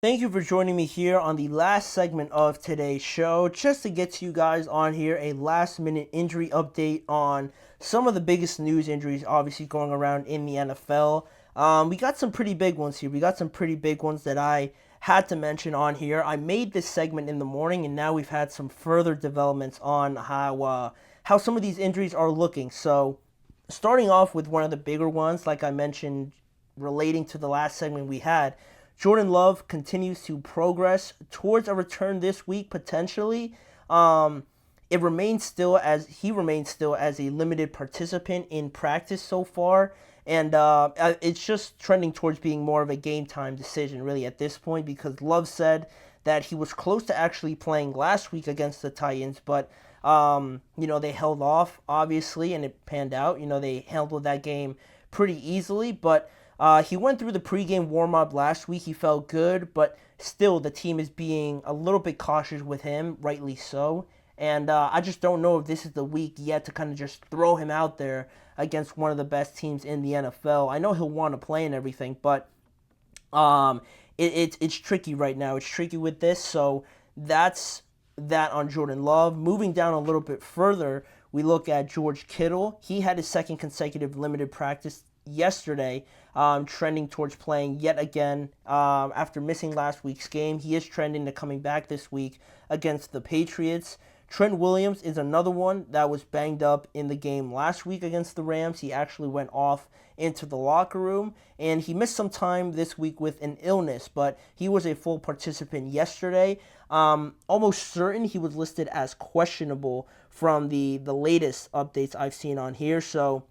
Thank you for joining me here on the last segment of today's show. Just to get to you guys on here, a last minute injury update on some of the biggest news injuries obviously going around in the NFL. We got some pretty big ones here. We got some pretty big ones that I had to mention on here. I made this segment in the morning, and now we've had some further developments on how some of these injuries are looking. So, starting off with one of the bigger ones, like I mentioned, relating to the last segment we had. Jordan Love continues to progress towards a return this week potentially. Um, it remains still as he remains still as a limited participant in practice so far, and it's just trending towards being more of a game time decision really at this point because Love said that he was close to actually playing last week against the Titans, but they held off obviously, and it panned out. They handled that game pretty easily, but he went through the pregame warm up last week. He felt good, but still, the team is being a little bit cautious with him, rightly so. And I just don't know if this is the week yet to kind of just throw him out there against one of the best teams in the NFL. I know he'll want to play and everything, but um, it's tricky right now. It's tricky with this, so that's that on Jordan Love. Moving down a little bit further, we look at George Kittle. He had his second consecutive limited practice yesterday, trending towards playing yet again after missing last week's game. He is trending to coming back this week against the Patriots. Trent Williams is another one that was banged up in the game last week against the Rams. He actually went off into the locker room, and he missed some time this week with an illness, but he was a full participant yesterday. Almost certain he was listed as questionable from the latest updates I've seen on here, so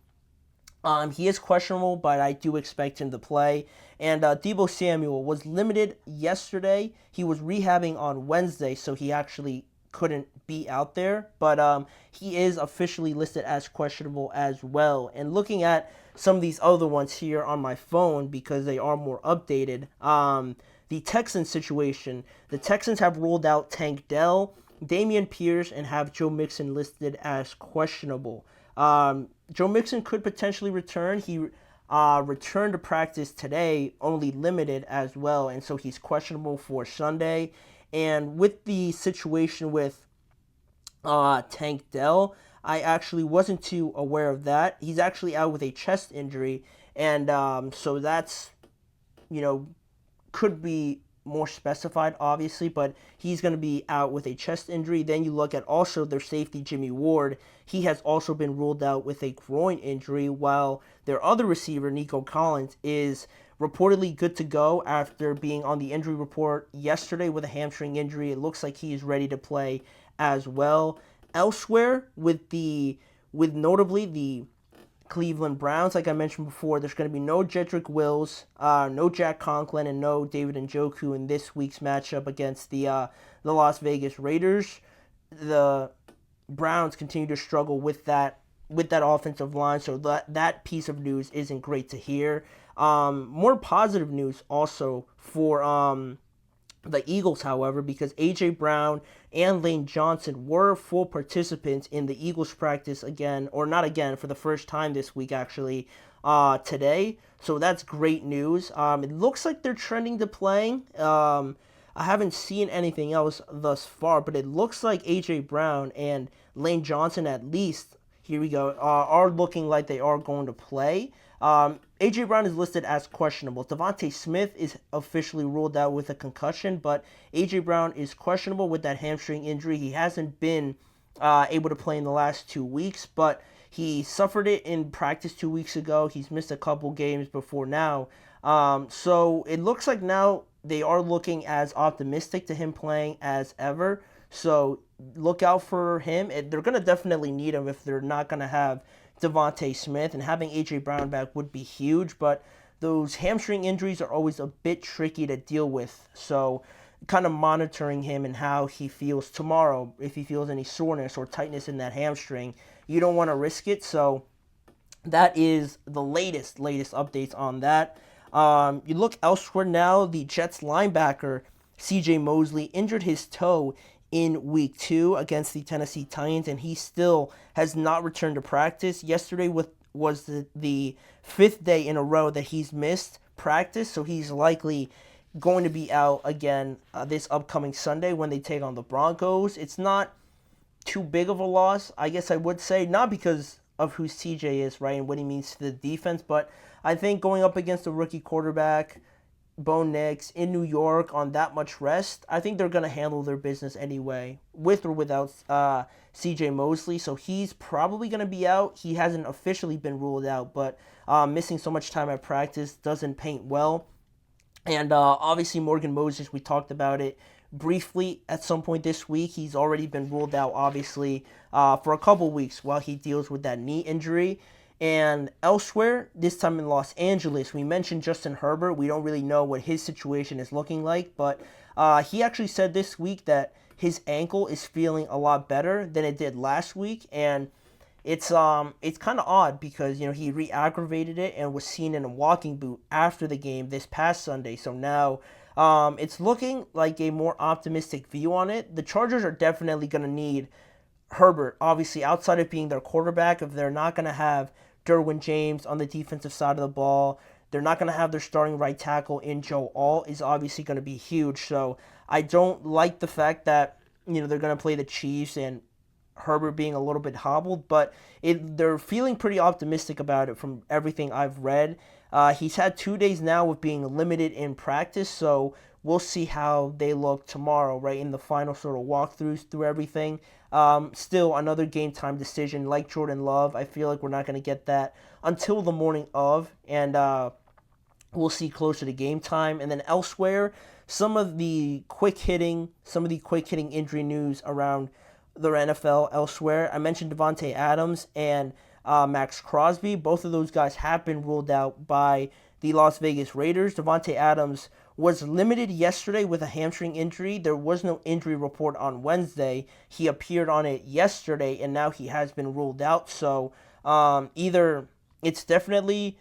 he is questionable, but I do expect him to play. And Deebo Samuel was limited yesterday. He was rehabbing on Wednesday, so he actually couldn't be out there. But he is officially listed as questionable as well. And looking at some of these other ones here on my phone, because they are more updated, the Texans situation. The Texans have ruled out Tank Dell, Dameon Pierce, and have Joe Mixon listed as questionable. Joe Mixon could potentially return. He returned to practice today, only limited as well, and so he's questionable for Sunday. And with the situation with Tank Dell, I actually wasn't too aware of that. He's actually out with a chest injury, and so that's you know could be more specified, obviously, but he's going to be out with a chest injury. Then you look at also their safety, Jimmy Ward. He has also been ruled out with a groin injury, while their other receiver, Nico Collins, is reportedly good to go after being on the injury report yesterday with a hamstring injury. It looks like he is ready to play as well. Elsewhere, with notably the Cleveland Browns, like I mentioned before, there's going to be no Jedrick Wills, no Jack Conklin, and no David Njoku in this week's matchup against the Las Vegas Raiders. The Browns continue to struggle with that offensive line, so that piece of news isn't great to hear. More positive news also for the Eagles, however, because A.J. Brown and Lane Johnson were full participants in the Eagles practice again, or not again, for the first time this week actually, today. So that's great news. It looks like they're trending to playing. I haven't seen anything else thus far, but it looks like A.J. Brown and Lane Johnson, at least, here we go, are looking like they are going to play. A.J. Brown is listed as questionable. DeVonta Smith is officially ruled out with a concussion, but A.J. Brown is questionable with that hamstring injury. He hasn't been able to play in the last 2 weeks, but he suffered it in practice 2 weeks ago. He's missed a couple games before now. So it looks like now they are looking as optimistic to him playing as ever. So look out for him. They're going to definitely need him if they're not going to have DeVonta Smith, and having A.J. Brown back would be huge, but those hamstring injuries are always a bit tricky to deal with. So kind of monitoring him and how he feels tomorrow, if he feels any soreness or tightness in that hamstring. You don't want to risk it, so that is the latest updates on that. You look elsewhere now, the Jets linebacker C.J. Mosley injured his toe in week 2 against the Tennessee Titans, and he still has not returned to practice. Yesterday was the 5th day in a row that he's missed practice, so he's likely going to be out again this upcoming Sunday when they take on the Broncos. It's not too big of a loss, I guess I would say, not because of who CJ is, right, and what he means to the defense, but I think going up against a rookie quarterback, Bo Nix, in New York on that much rest, I think they're going to handle their business anyway, with or without CJ Mosley. So he's probably going to be out. He hasn't officially been ruled out, but missing so much time at practice doesn't paint well. And obviously Morgan Moses, we talked about it briefly at some point this week. He's already been ruled out, obviously, for a couple weeks while he deals with that knee injury. And elsewhere, this time in Los Angeles, we mentioned Justin Herbert. We don't really know what his situation is looking like, but he actually said this week that his ankle is feeling a lot better than it did last week, and it's kind of odd because he re-aggravated it and was seen in a walking boot after the game this past Sunday. So now it's looking like a more optimistic view on it. The Chargers are definitely going to need Herbert, obviously, outside of being their quarterback. If they're not going to have Derwin James on the defensive side of the ball, they're not going to have their starting right tackle in Joe Alt, is obviously going to be huge. So I don't like the fact that they're going to play the Chiefs and Herbert being a little bit hobbled, but they're feeling pretty optimistic about it from everything I've read. He's had 2 days now of being limited in practice, so we'll see how they look tomorrow, right, in the final sort of walkthroughs through everything. Still, another game time decision like Jordan Love. I feel like we're not going to get that until the morning of, and we'll see closer to game time. And then elsewhere, some of the quick hitting injury news around the NFL elsewhere. I mentioned DeVonta Adams and Max Crosby. Both of those guys have been ruled out by the Las Vegas Raiders. DeVonta Adams was limited yesterday with a hamstring injury. There was no injury report on Wednesday. He appeared on it yesterday, and now he has been ruled out. So either it's definitely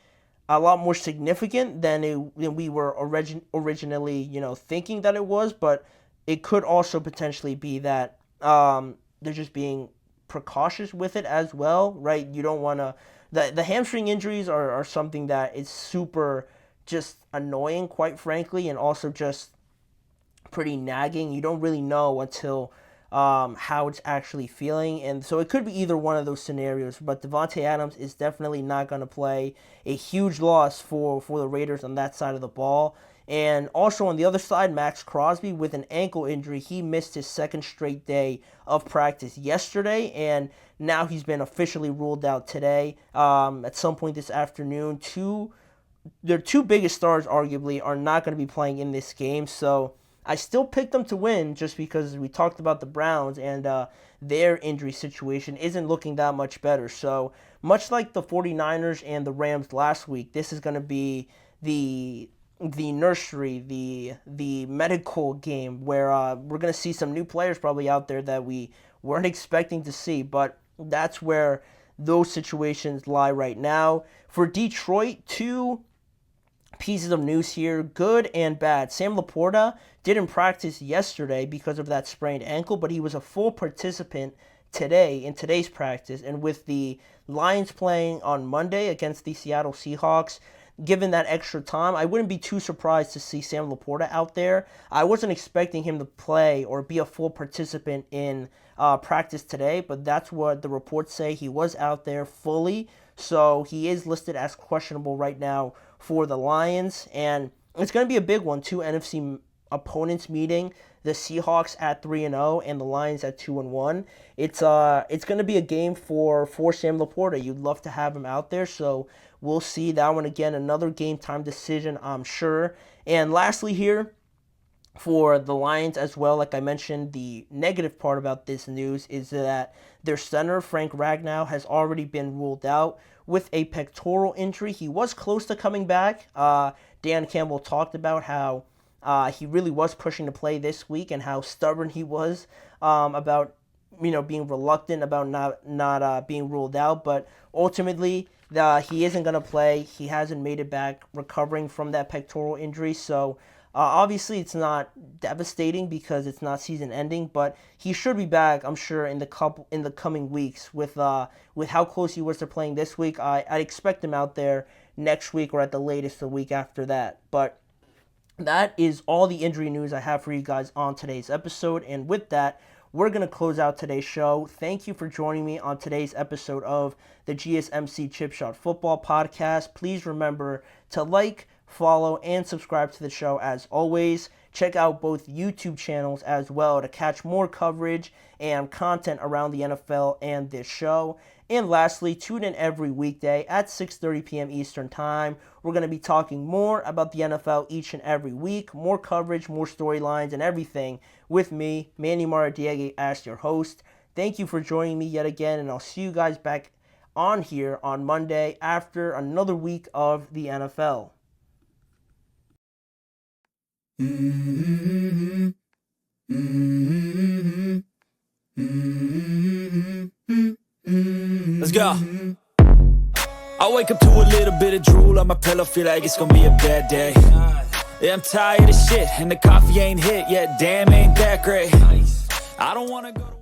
a lot more significant than we were originally thinking that it was, but it could also potentially be that they're just being precautious with it as well, right? You don't want to. The hamstring injuries are something that is super just annoying, quite frankly, and also just pretty nagging. You don't really know until how it's actually feeling, and so it could be either one of those scenarios. But DeVonta Adams is definitely not going to play. A huge loss for the Raiders on that side of the ball. And also on the other side, Max Crosby with an ankle injury. He missed his second straight day of practice yesterday, and now he's been officially ruled out today. At some point this afternoon, their two biggest stars arguably are not going to be playing in this game. So I still picked them to win just because we talked about the Browns and their injury situation isn't looking that much better. So much like the 49ers and the Rams last week, this is going to be the nursery, the medical game where we're going to see some new players probably out there that we weren't expecting to see, but that's where those situations lie right now. For Detroit, two pieces of news here, good and bad. Sam Laporta didn't practice yesterday because of that sprained ankle, but he was a full participant today in today's practice, and with the Lions playing on Monday against the Seattle Seahawks, given that extra time, I wouldn't be too surprised to see Sam Laporta out there. I wasn't expecting him to play or be a full participant in practice today, but that's what the reports say. He was out there fully, so he is listed as questionable right now for the Lions, and it's going to be a big one. Two NFC opponents meeting, the Seahawks at 3-0 and the Lions at 2-1. It's going to be a game for Sam Laporta. You'd love to have him out there, so we'll see that one again. Another game time decision, I'm sure. And lastly here, for the Lions as well, like I mentioned, the negative part about this news is that their center, Frank Ragnow, has already been ruled out with a pectoral injury. He was close to coming back. Dan Campbell talked about how he really was pushing to play this week and how stubborn he was about being reluctant about not being ruled out. But ultimately, he isn't going to play. He hasn't made it back recovering from that pectoral injury. So obviously it's not devastating because it's not season ending, but he should be back, I'm sure, in the coming weeks. With how close he was to playing this week, I'd expect him out there next week or at the latest the week after that. But that is all the injury news I have for you guys on today's episode. And with that, we're going to close out today's show. Thank you for joining me on today's episode of the GSMC Chip Shot Football Podcast. Please remember to like, follow, and subscribe to the show as always. Check out both YouTube channels as well to catch more coverage and content around the NFL and this show. And lastly, tune in every weekday at 6:30 p.m. Eastern Time. We're going to be talking more about the NFL each and every week, more coverage, more storylines, and everything with me, Manny Maradiaga, as your host. Thank you for joining me yet again, and I'll see you guys back on here on Monday after another week of the NFL. Mm-hmm. Mm-hmm. Mm-hmm. Let's go. I wake up to a little bit of drool on my pillow, feel like it's gonna be a bad day. Yeah, I'm tired of shit, and the coffee ain't hit yet, damn, ain't that great. I don't wanna go to